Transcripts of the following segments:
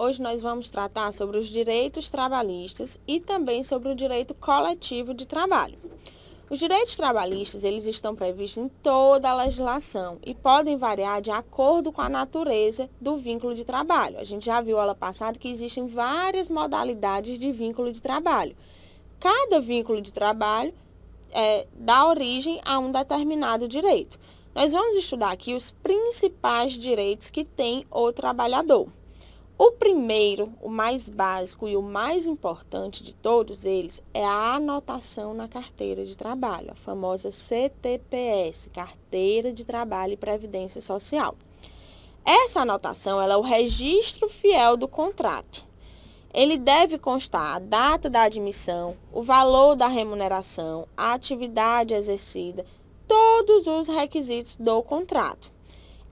Hoje nós vamos tratar sobre os direitos trabalhistas e também sobre o direito coletivo de trabalho. Os direitos trabalhistas, eles estão previstos em toda a legislação e podem variar de acordo com a natureza do vínculo de trabalho. A gente já viu aula passada que existem várias modalidades de vínculo de trabalho. Cada vínculo de trabalho dá origem a um determinado direito. Nós vamos estudar aqui os principais direitos que tem o trabalhador. O primeiro, o mais básico e o mais importante de todos eles é a anotação na carteira de trabalho, a famosa CTPS, Carteira de Trabalho e Previdência Social. Essa anotação ela é o registro fiel do contrato. Ele deve constar a data da admissão, o valor da remuneração, a atividade exercida, todos os requisitos do contrato.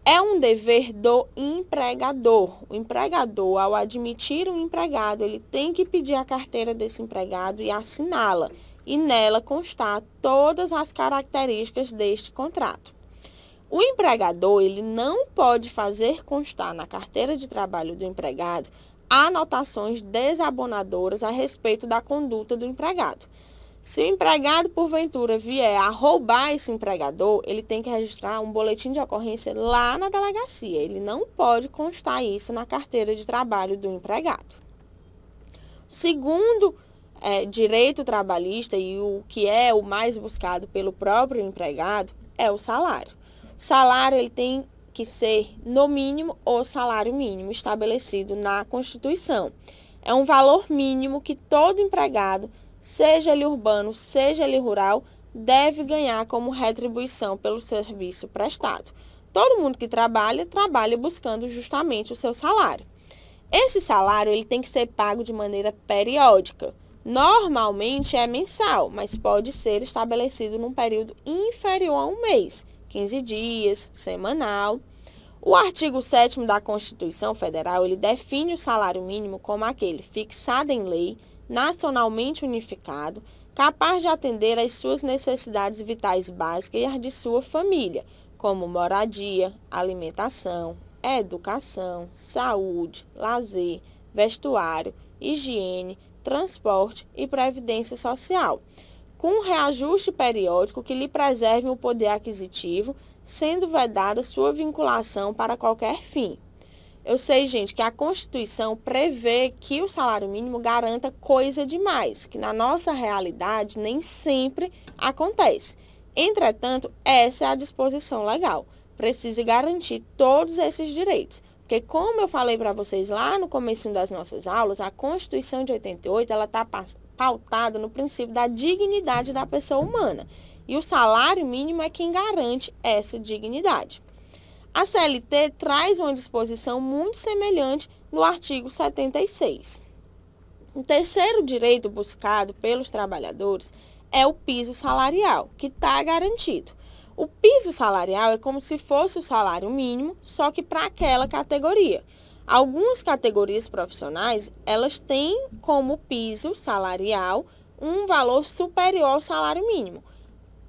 É um dever do empregador. O empregador, ao admitir um empregado, ele tem que pedir a carteira desse empregado e assiná-la, e nela constar todas as características deste contrato. O empregador, ele não pode fazer constar na carteira de trabalho do empregado anotações desabonadoras a respeito da conduta do empregado. Se o empregado, porventura, vier a roubar esse empregador, ele tem que registrar um boletim de ocorrência lá na delegacia. Ele não pode constar isso na carteira de trabalho do empregado. Segundo direito trabalhista, e o que é o mais buscado pelo próprio empregado, é o salário. O salário ele tem que ser, no mínimo, o salário mínimo estabelecido na Constituição. É um valor mínimo que todo empregado, seja ele urbano, seja ele rural, deve ganhar como retribuição pelo serviço prestado. Todo mundo que trabalha buscando justamente o seu salário. Esse salário ele tem que ser pago de maneira periódica. Normalmente é mensal, mas pode ser estabelecido num período inferior a um mês, 15 dias, semanal. O artigo 7º da Constituição Federal, ele define o salário mínimo como aquele fixado em lei, nacionalmente unificado, capaz de atender às suas necessidades vitais básicas e às de sua família, como moradia, alimentação, educação, saúde, lazer, vestuário, higiene, transporte e previdência social, com um reajuste periódico que lhe preserve o poder aquisitivo, sendo vedada sua vinculação para qualquer fim. Eu sei, gente, que a Constituição prevê que o salário mínimo garanta coisa demais, que na nossa realidade nem sempre acontece. Entretanto, essa é a disposição legal. Precisa garantir todos esses direitos. Porque, como eu falei para vocês lá no comecinho das nossas aulas, a Constituição de 88 ela está pautada no princípio da dignidade da pessoa humana. E o salário mínimo é quem garante essa dignidade. A CLT traz uma disposição muito semelhante no artigo 76. O terceiro direito buscado pelos trabalhadores é o piso salarial, que está garantido. O piso salarial é como se fosse o salário mínimo, só que para aquela categoria. Algumas categorias profissionais, elas têm como piso salarial um valor superior ao salário mínimo.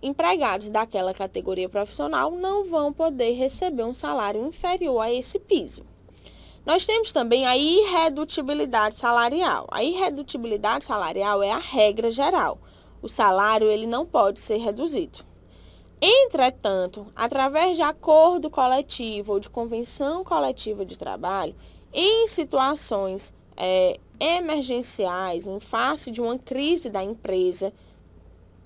Empregados daquela categoria profissional não vão poder receber um salário inferior a esse piso. Nós temos também a irredutibilidade salarial. A irredutibilidade salarial é a regra geral. O salário ele não pode ser reduzido. Entretanto, através de acordo coletivo ou de convenção coletiva de trabalho, em situações emergenciais, em face de uma crise da empresa,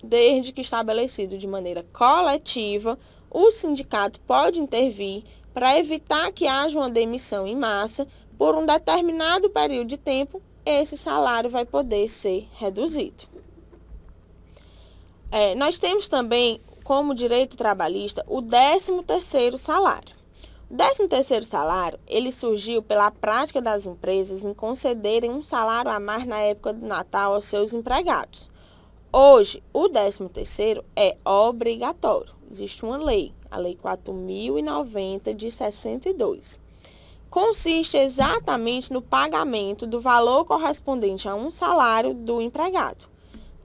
desde que estabelecido de maneira coletiva, o sindicato pode intervir para evitar que haja uma demissão em massa. Por um determinado período de tempo, esse salário vai poder ser reduzido. Nós temos também, como direito trabalhista, o 13º salário. O 13º salário, ele surgiu pela prática das empresas em concederem um salário a mais na época do Natal aos seus empregados. Hoje, o 13º é obrigatório. Existe uma lei, a Lei 4.090 de 62. Consiste exatamente no pagamento do valor correspondente a um salário do empregado.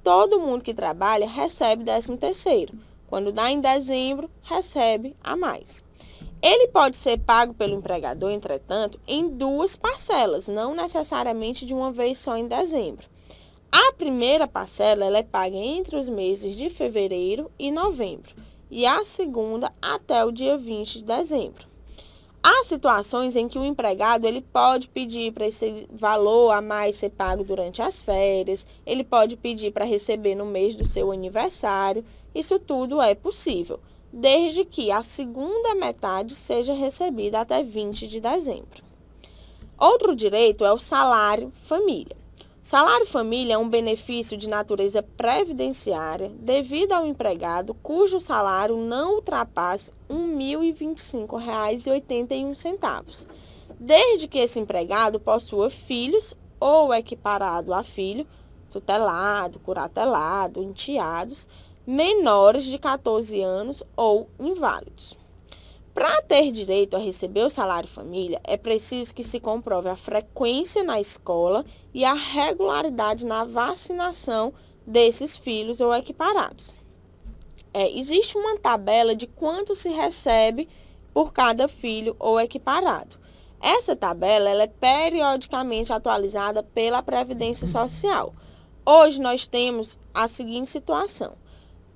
Todo mundo que trabalha recebe 13º. Quando dá em dezembro, recebe a mais. Ele pode ser pago pelo empregador, entretanto, em 2 parcelas, não necessariamente de uma vez só em dezembro. A primeira parcela ela é paga entre os meses de fevereiro e novembro, e a segunda até o dia 20 de dezembro. Há situações em que o empregado ele pode pedir para esse valor a mais ser pago durante as férias, ele pode pedir para receber no mês do seu aniversário, isso tudo é possível, desde que a segunda metade seja recebida até 20 de dezembro. Outro direito é o salário família. Salário família é um benefício de natureza previdenciária devido ao empregado cujo salário não ultrapasse R$ 1.025,81, desde que esse empregado possua filhos ou equiparado a filho, tutelado, curatelado, enteados, menores de 14 anos ou inválidos. Para ter direito a receber o salário família, é preciso que se comprove a frequência na escola e a regularidade na vacinação desses filhos ou equiparados. Existe uma tabela de quanto se recebe por cada filho ou equiparado. Essa tabela ela é periodicamente atualizada pela Previdência Social. Hoje nós temos a seguinte situação.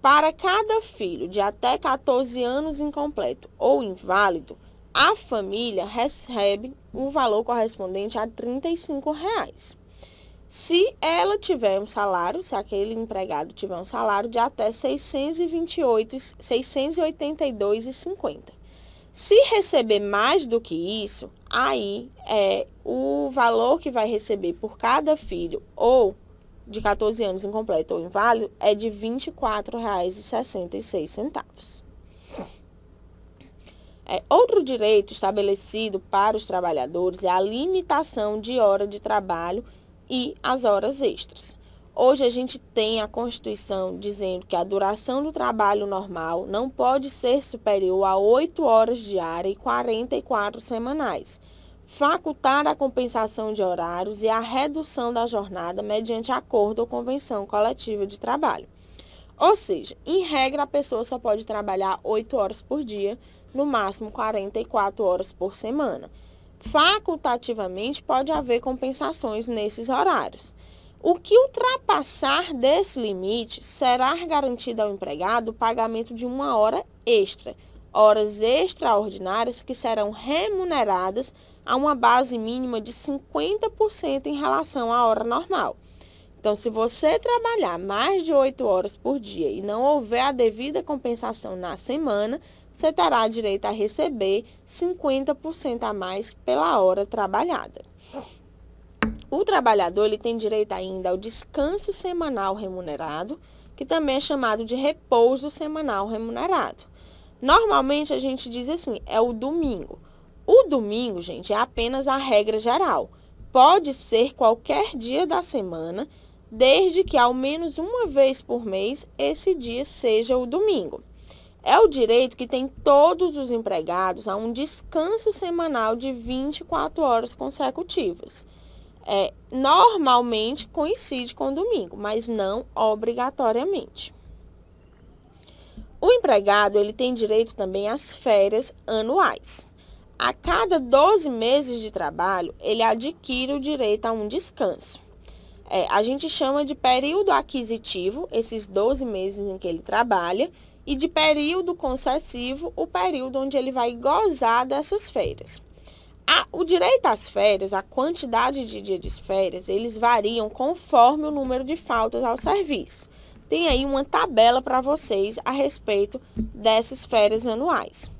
Para cada filho de até 14 anos incompleto ou inválido, a família recebe um valor correspondente a R$ 35. Se ela tiver um salário, se aquele empregado tiver um salário de até R$ 682,50. Se receber mais do que isso, aí o valor que vai receber por cada filho ou de 14 anos incompleto ou inválido é de R$ 24,66. Outro direito estabelecido para os trabalhadores é a limitação de hora de trabalho e as horas extras. Hoje a gente tem a Constituição dizendo que a duração do trabalho normal não pode ser superior a 8 horas diárias e 44 semanais. Facultar a compensação de horários e a redução da jornada mediante acordo ou convenção coletiva de trabalho. Ou seja, em regra, a pessoa só pode trabalhar 8 horas por dia, no máximo 44 horas por semana. Facultativamente, pode haver compensações nesses horários. O que ultrapassar desse limite será garantido ao empregado o pagamento de 1 hora extra, horas extraordinárias que serão remuneradas a uma base mínima de 50% em relação à hora normal. Então, se você trabalhar mais de 8 horas por dia e não houver a devida compensação na semana, você terá direito a receber 50% a mais pela hora trabalhada. O trabalhador ele tem direito ainda ao descanso semanal remunerado, que também é chamado de repouso semanal remunerado. Normalmente a gente diz assim, é o domingo. O domingo, gente, é apenas a regra geral. Pode ser qualquer dia da semana, desde que ao menos uma vez por mês esse dia seja o domingo. É o direito que tem todos os empregados a um descanso semanal de 24 horas consecutivas. Normalmente coincide com o domingo, mas não obrigatoriamente. O empregado ele tem direito também às férias anuais. A cada 12 meses de trabalho, ele adquire o direito a um descanso. A gente chama de período aquisitivo, esses 12 meses em que ele trabalha, e de período concessivo, o período onde ele vai gozar dessas férias. O direito às férias, a quantidade de dias de férias, eles variam conforme o número de faltas ao serviço. Tem aí uma tabela para vocês a respeito dessas férias anuais.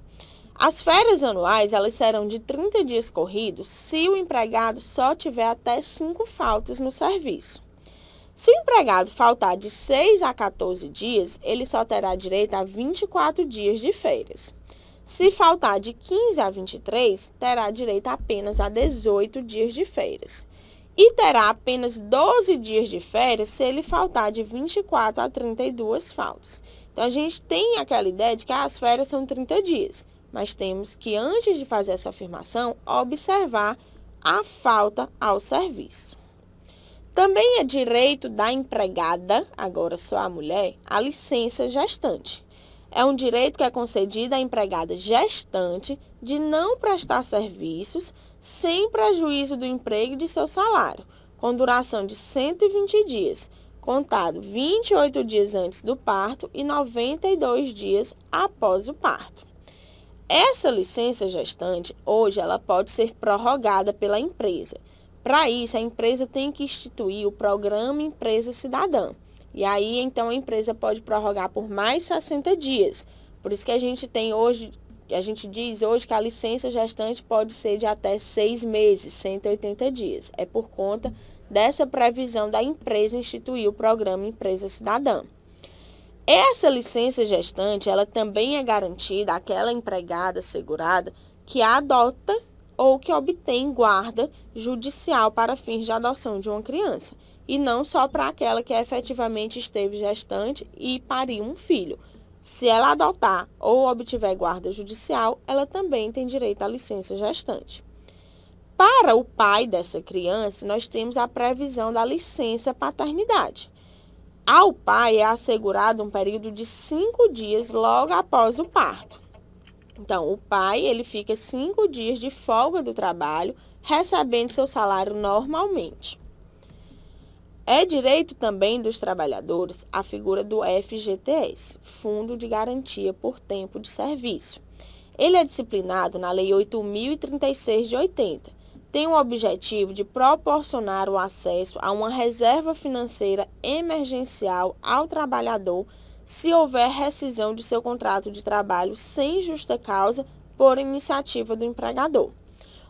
As férias anuais, elas serão de 30 dias corridos se o empregado só tiver até 5 faltas no serviço. Se o empregado faltar de 6 a 14 dias, ele só terá direito a 24 dias de férias. Se faltar de 15 a 23, terá direito apenas a 18 dias de férias. E terá apenas 12 dias de férias se ele faltar de 24 a 32 faltas. Então, a gente tem aquela ideia de que as férias são 30 dias. Mas temos que, antes de fazer essa afirmação, observar a falta ao serviço. Também é direito da empregada, agora só a mulher, a licença gestante. É um direito que é concedido à empregada gestante de não prestar serviços sem prejuízo do emprego e de seu salário, com duração de 120 dias, contado 28 dias antes do parto e 92 dias após o parto. Essa licença gestante, hoje, ela pode ser prorrogada pela empresa. Para isso, a empresa tem que instituir o programa Empresa Cidadã. E aí, então, a empresa pode prorrogar por mais 60 dias. Por isso que a gente diz hoje que a licença gestante pode ser de até 6 meses, 180 dias. É por conta dessa previsão da empresa instituir o programa Empresa Cidadã. Essa licença gestante, ela também é garantida àquela empregada segurada que adota ou que obtém guarda judicial para fins de adoção de uma criança, e não só para aquela que efetivamente esteve gestante e pariu um filho. Se ela adotar ou obtiver guarda judicial, ela também tem direito à licença gestante. Para o pai dessa criança, nós temos a previsão da licença paternidade. Ao pai é assegurado um período de 5 dias logo após o parto. Então, o pai ele fica 5 dias de folga do trabalho, recebendo seu salário normalmente. É direito também dos trabalhadores a figura do FGTS, Fundo de Garantia por Tempo de Serviço. Ele é disciplinado na Lei 8.036 de 80. Tem o objetivo de proporcionar o acesso a uma reserva financeira emergencial ao trabalhador se houver rescisão de seu contrato de trabalho sem justa causa por iniciativa do empregador.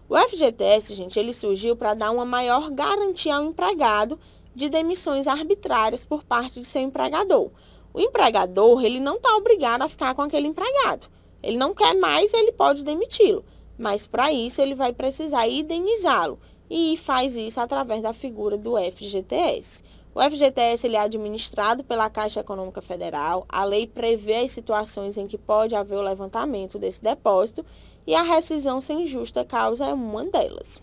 O FGTS, gente, ele surgiu para dar uma maior garantia ao empregado de demissões arbitrárias por parte de seu empregador. O empregador, ele não está obrigado a ficar com aquele empregado. Ele não quer mais, ele pode demiti-lo. Mas para isso ele vai precisar indenizá-lo e faz isso através da figura do FGTS. O FGTS ele é administrado pela Caixa Econômica Federal. A lei prevê as situações em que pode haver o levantamento desse depósito e a rescisão sem justa causa é uma delas.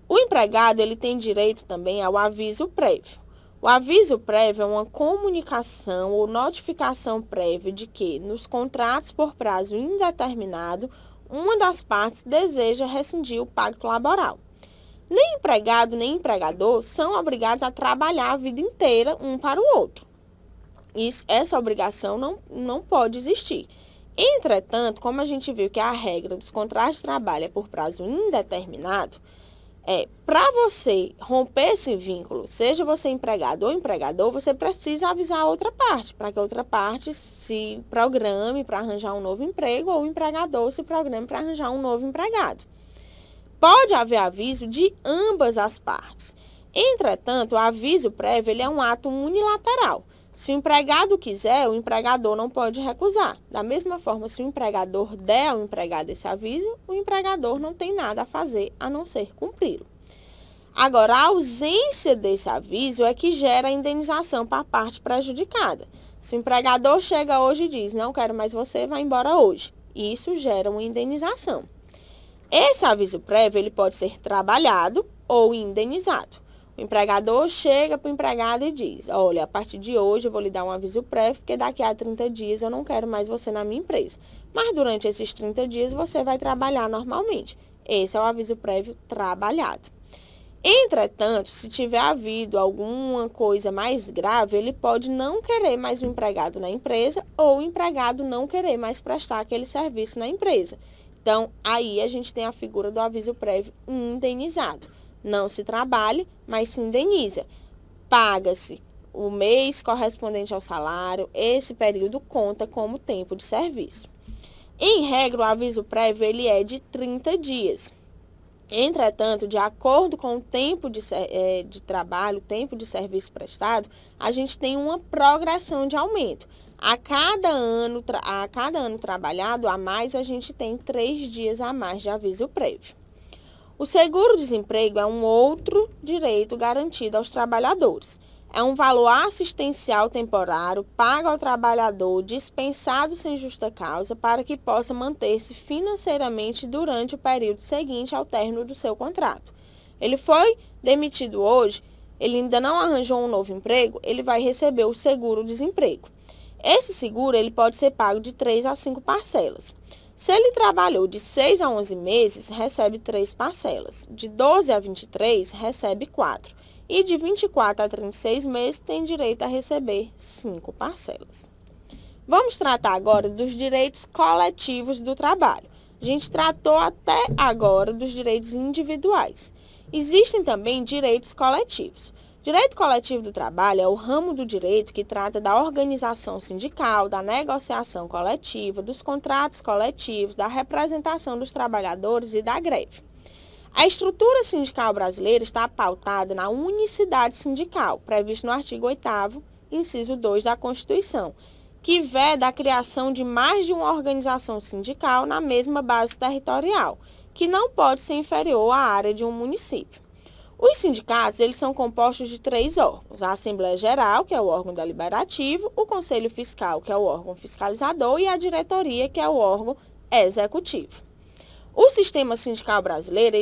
O empregado ele tem direito também ao aviso prévio. O aviso prévio é uma comunicação ou notificação prévia de que, nos contratos por prazo indeterminado, uma das partes deseja rescindir o pacto laboral. Nem empregado nem empregador são obrigados a trabalhar a vida inteira um para o outro. Essa obrigação não pode existir. Entretanto, como a gente viu que a regra dos contratos de trabalho é por prazo indeterminado, para você romper esse vínculo, seja você empregado ou empregador, você precisa avisar a outra parte, para que a outra parte se programe para arranjar um novo emprego ou o empregador se programe para arranjar um novo empregado. Pode haver aviso de ambas as partes. Entretanto, o aviso prévio ele é um ato unilateral. Se o empregado quiser, o empregador não pode recusar. Da mesma forma, se o empregador der ao empregado esse aviso, o empregador não tem nada a fazer a não ser cumpri-lo. Agora, a ausência desse aviso é que gera a indenização para a parte prejudicada. Se o empregador chega hoje e diz, não quero mais você, vai embora hoje. Isso gera uma indenização. Esse aviso prévio ele pode ser trabalhado ou indenizado. O empregador chega para o empregado e diz, olha, a partir de hoje eu vou lhe dar um aviso prévio, porque daqui a 30 dias eu não quero mais você na minha empresa. Mas durante esses 30 dias você vai trabalhar normalmente. Esse é o aviso prévio trabalhado. Entretanto, se tiver havido alguma coisa mais grave, ele pode não querer mais o empregado na empresa ou o empregado não querer mais prestar aquele serviço na empresa. Então, aí a gente tem a figura do aviso prévio indenizado. Não se trabalha, mas se indeniza. Paga-se o mês correspondente ao salário, esse período conta como tempo de serviço. Em regra, o aviso prévio ele é de 30 dias. Entretanto, de acordo com o tempo de trabalho, tempo de serviço prestado, a gente tem uma progressão de aumento. A cada ano trabalhado a mais, a gente tem 3 dias a mais de aviso prévio. O seguro-desemprego é um outro direito garantido aos trabalhadores. É um valor assistencial temporário pago ao trabalhador dispensado sem justa causa para que possa manter-se financeiramente durante o período seguinte ao término do seu contrato. Ele foi demitido hoje, ele ainda não arranjou um novo emprego, ele vai receber o seguro-desemprego. Esse seguro ele pode ser pago de 3 a 5 parcelas. Se ele trabalhou de 6 a 11 meses, recebe 3 parcelas. De 12 a 23, recebe 4. E de 24 a 36 meses, tem direito a receber 5 parcelas. Vamos tratar agora dos direitos coletivos do trabalho. A gente tratou até agora dos direitos individuais. Existem também direitos coletivos. Direito coletivo do trabalho é o ramo do direito que trata da organização sindical, da negociação coletiva, dos contratos coletivos, da representação dos trabalhadores e da greve. A estrutura sindical brasileira está pautada na unicidade sindical, previsto no artigo 8º, inciso 2 da Constituição, que veda a criação de mais de uma organização sindical na mesma base territorial, que não pode ser inferior à área de um município. Os sindicatos, eles são compostos de 3 órgãos: a Assembleia Geral, que é o órgão deliberativo, o Conselho Fiscal, que é o órgão fiscalizador, e a diretoria, que é o órgão executivo. O sistema sindical brasileiro,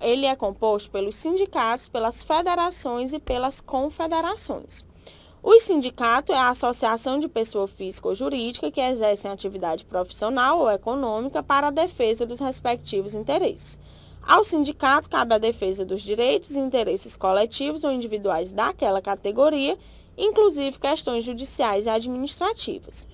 ele é composto pelos sindicatos, pelas federações e pelas confederações. O sindicato é a associação de pessoa física ou jurídica que exercem atividade profissional ou econômica para a defesa dos respectivos interesses. Ao sindicato cabe a defesa dos direitos e interesses coletivos ou individuais daquela categoria, inclusive questões judiciais e administrativas.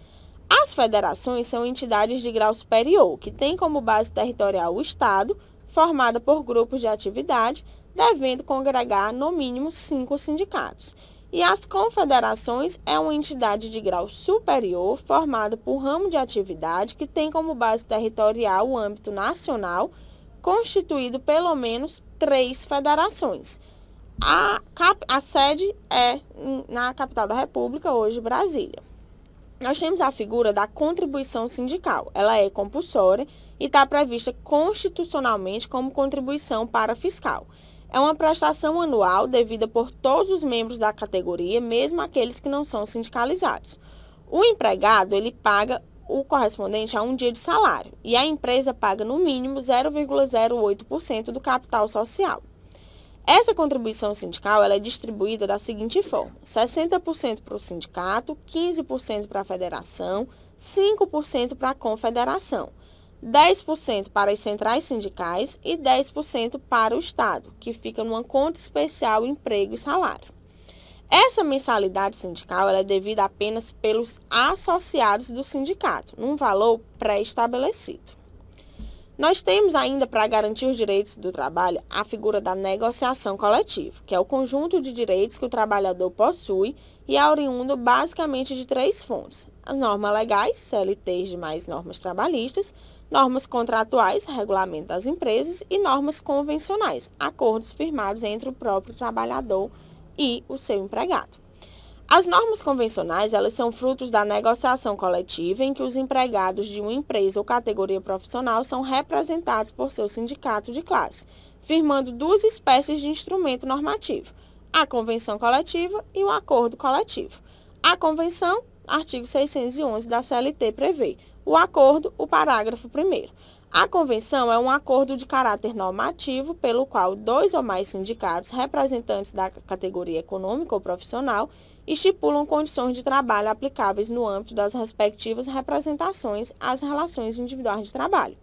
As federações são entidades de grau superior, que têm como base territorial o Estado, formada por grupos de atividade, devendo congregar no mínimo 5 sindicatos. E as confederações é uma entidade de grau superior, formada por ramo de atividade, que tem como base territorial o âmbito nacional, constituído pelo menos 3 federações. A sede é na capital da República, hoje Brasília. Nós temos a figura da contribuição sindical. Ela é compulsória e está prevista constitucionalmente como contribuição para fiscal. É uma prestação anual devida por todos os membros da categoria, mesmo aqueles que não são sindicalizados. O empregado, ele paga o correspondente a um dia de salário, e a empresa paga no mínimo 0,08% do capital social. Essa contribuição sindical ela é distribuída da seguinte forma: 60% para o sindicato, 15% para a federação, 5% para a confederação, 10% para as centrais sindicais e 10% para o Estado, que fica numa conta especial emprego e salário. Essa mensalidade sindical ela é devida apenas pelos associados do sindicato, num valor pré-estabelecido. Nós temos ainda, para garantir os direitos do trabalho, a figura da negociação coletiva, que é o conjunto de direitos que o trabalhador possui e é oriundo basicamente de 3 fontes: as normas legais, CLT e demais normas trabalhistas, normas contratuais, regulamento das empresas, e normas convencionais, acordos firmados entre o próprio trabalhador e o seu empregado. As normas convencionais, elas são frutos da negociação coletiva em que os empregados de uma empresa ou categoria profissional são representados por seu sindicato de classe, firmando 2 espécies de instrumento normativo: a convenção coletiva e o acordo coletivo. A convenção, artigo 611 da CLT prevê; o acordo, o parágrafo 1º. A convenção é um acordo de caráter normativo pelo qual 2 ou mais sindicatos representantes da categoria econômica ou profissional estipulam condições de trabalho aplicáveis no âmbito das respectivas representações às relações individuais de trabalho.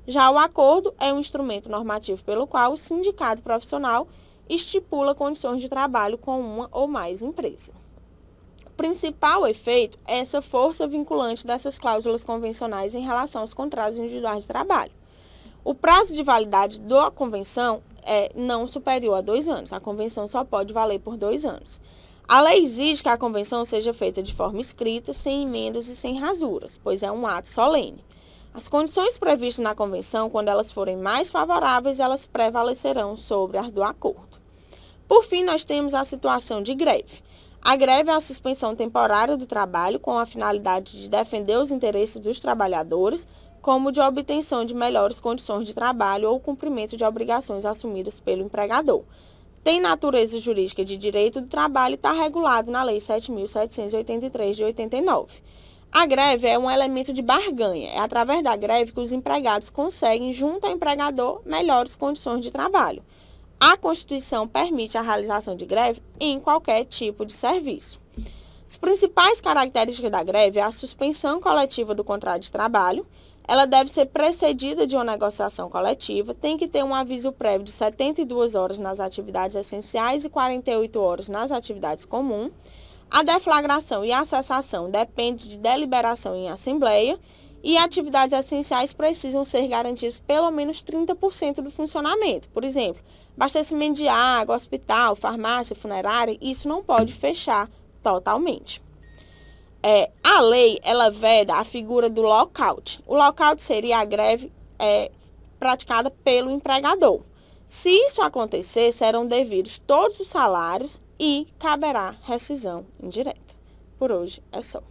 Já o acordo é um instrumento normativo pelo qual o sindicato profissional estipula condições de trabalho com uma ou mais empresas. O principal efeito é essa força vinculante dessas cláusulas convencionais em relação aos contratos individuais de trabalho. O prazo de validade da convenção é não superior a 2 anos. A convenção só pode valer por 2 anos. A lei exige que a convenção seja feita de forma escrita, sem emendas e sem rasuras, pois é um ato solene. As condições previstas na convenção, quando elas forem mais favoráveis, elas prevalecerão sobre as do acordo. Por fim, nós temos a situação de greve. A greve é a suspensão temporária do trabalho com a finalidade de defender os interesses dos trabalhadores, como de obtenção de melhores condições de trabalho ou cumprimento de obrigações assumidas pelo empregador. Tem natureza jurídica de direito do trabalho e está regulado na Lei 7.783 de 89. A greve é um elemento de barganha. É através da greve que os empregados conseguem, junto ao empregador, melhores condições de trabalho. A Constituição permite a realização de greve em qualquer tipo de serviço. As principais características da greve é a suspensão coletiva do contrato de trabalho. Ela deve ser precedida de uma negociação coletiva, tem que ter um aviso prévio de 72 horas nas atividades essenciais e 48 horas nas atividades comuns. A deflagração e a cessação depende de deliberação em assembleia e atividades essenciais precisam ser garantidas pelo menos 30% do funcionamento. Por exemplo, abastecimento de água, hospital, farmácia, funerária, isso não pode fechar totalmente. A lei, ela veda a figura do lockout. O lockout seria a greve praticada pelo empregador. Se isso acontecer, serão devidos todos os salários e caberá rescisão indireta. Por hoje é só.